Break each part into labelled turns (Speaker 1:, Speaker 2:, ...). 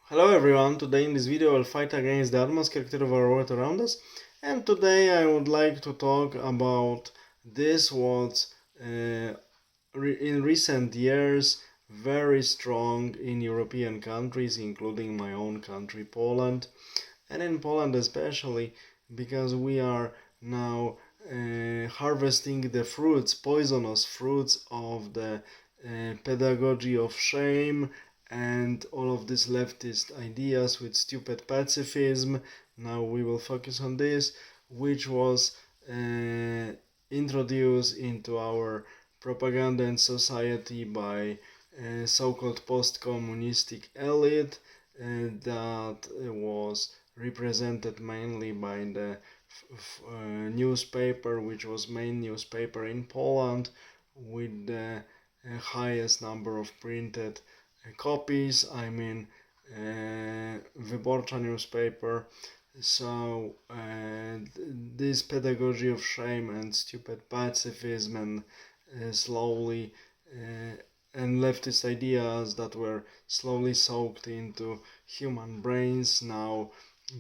Speaker 1: Hello everyone, today in this video I'll fight against the atmosphere character of our world around us, and today I would like to talk about this what in recent years very strong in European countries, including my own country Poland, and in Poland especially because we are now harvesting the fruits, poisonous fruits of the pedagogy of shame and all of these leftist ideas with stupid pacifism. Now we will focus on this, which was introduced into our propaganda and society by so-called post-communistic elite that was represented mainly by the newspaper, which was main newspaper in Poland, with the highest number of printed copies. I mean, Wyborcza newspaper. So this pedagogy of shame and stupid pacifism and slowly and leftist ideas that were slowly soaked into human brains, now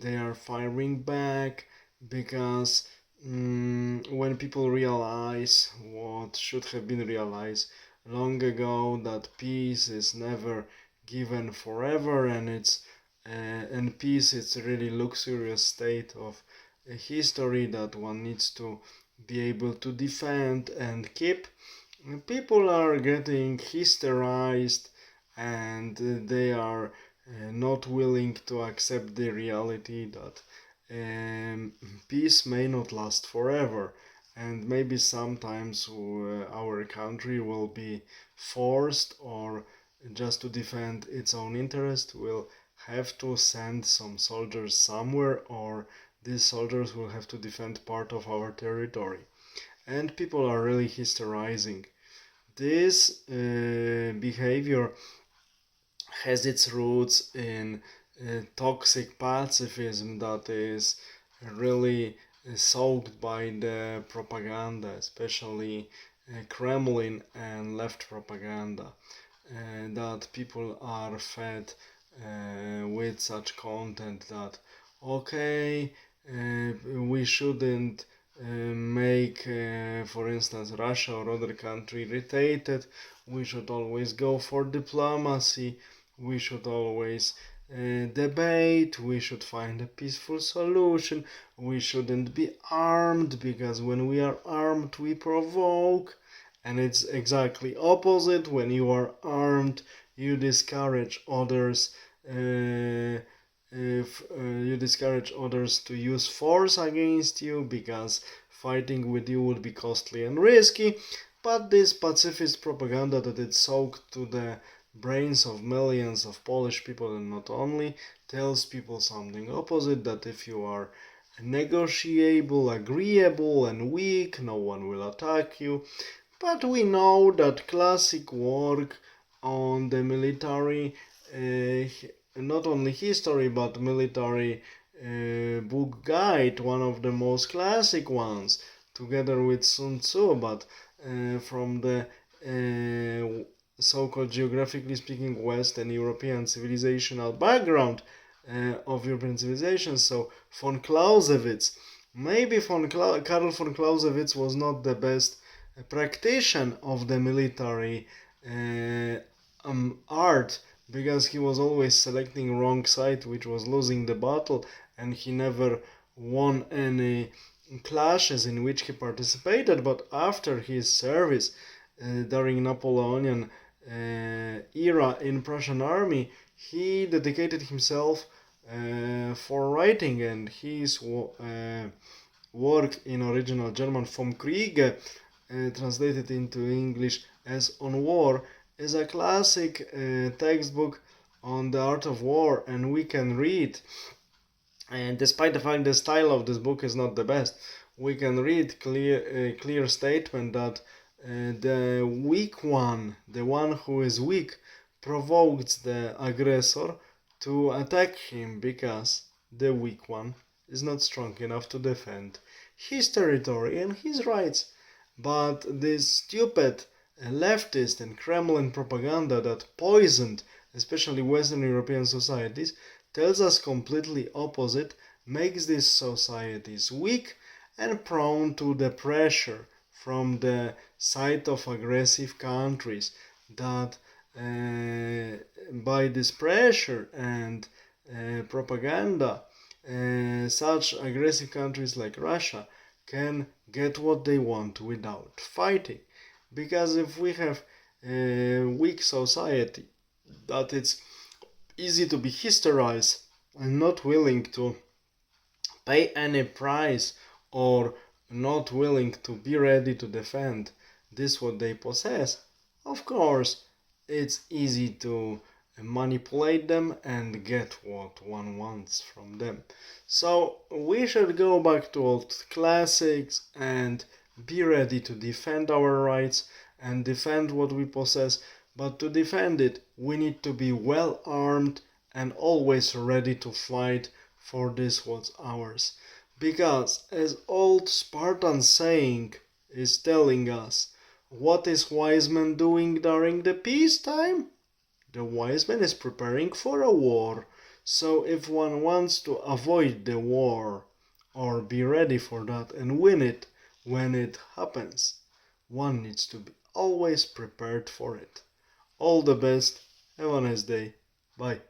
Speaker 1: they are firing back because when people realize what should have been realized long ago, that peace is never given forever, and peace is a really luxurious state of history that one needs to be able to defend and keep. People are getting hysterized, and they are not willing to accept the reality that um, peace may not last forever, and maybe sometimes our country will be forced, or just to defend its own interest will have to send some soldiers somewhere, or these soldiers will have to defend part of our territory. And people are really hysterizing. This behavior has its roots in toxic pacifism that is really soaked by the propaganda, especially Kremlin and left propaganda, that people are fed with such content that, okay, we shouldn't make, for instance, Russia or other country irritated. We should always go for diplomacy. We should always debate. We should find a peaceful solution. We shouldn't be armed, because when we are armed, we provoke. And it's exactly opposite. When you are armed, you discourage others. If you discourage others to use force against you, because fighting with you would be costly and risky. But this pacifist propaganda that it soaked to the brains of millions of Polish people, and not only, tells people something opposite, that if you are negotiable, agreeable and weak, no one will attack you. But we know that classic work on the military, not only history but military book guide, one of the most classic ones, together with Sun Tzu, but from the so-called, geographically speaking, Western European civilizational background of European civilization. So von Clausewitz, maybe Karl von Clausewitz was not the best practitioner of the military art, because he was always selecting wrong side, which was losing the battle, and he never won any clashes in which he participated. But after his service during Napoleonian era in Prussian army, he dedicated himself for writing, and his work in original German, Vom Kriege, translated into English as On War, is a classic textbook on the art of war, and we can read, and despite the fact the style of this book is not the best, we can read clear statement that the weak one, the one who is weak, provokes the aggressor to attack him, because the weak one is not strong enough to defend his territory and his rights. But this stupid leftist and Kremlin propaganda that poisoned especially Western European societies, tells us completely opposite, makes these societies weak and prone to the pressure from the side of aggressive countries that by this pressure and propaganda, such aggressive countries like Russia can get what they want without fighting. Because if we have a weak society that it's easy to be hysterized and not willing to pay any price or not willing to be ready to defend this what they possess, of course it's easy to manipulate them and get what one wants from them. So we should go back to old classics and be ready to defend our rights and defend what we possess. But to defend it, we need to be well armed and always ready to fight for this what's ours. Because, as old Spartan saying is telling us, what is wise man doing during the peacetime? The wise man is preparing for a war. So if one wants to avoid the war or be ready for that and win it when it happens, one needs to be always prepared for it. All the best. Have a nice day. Bye.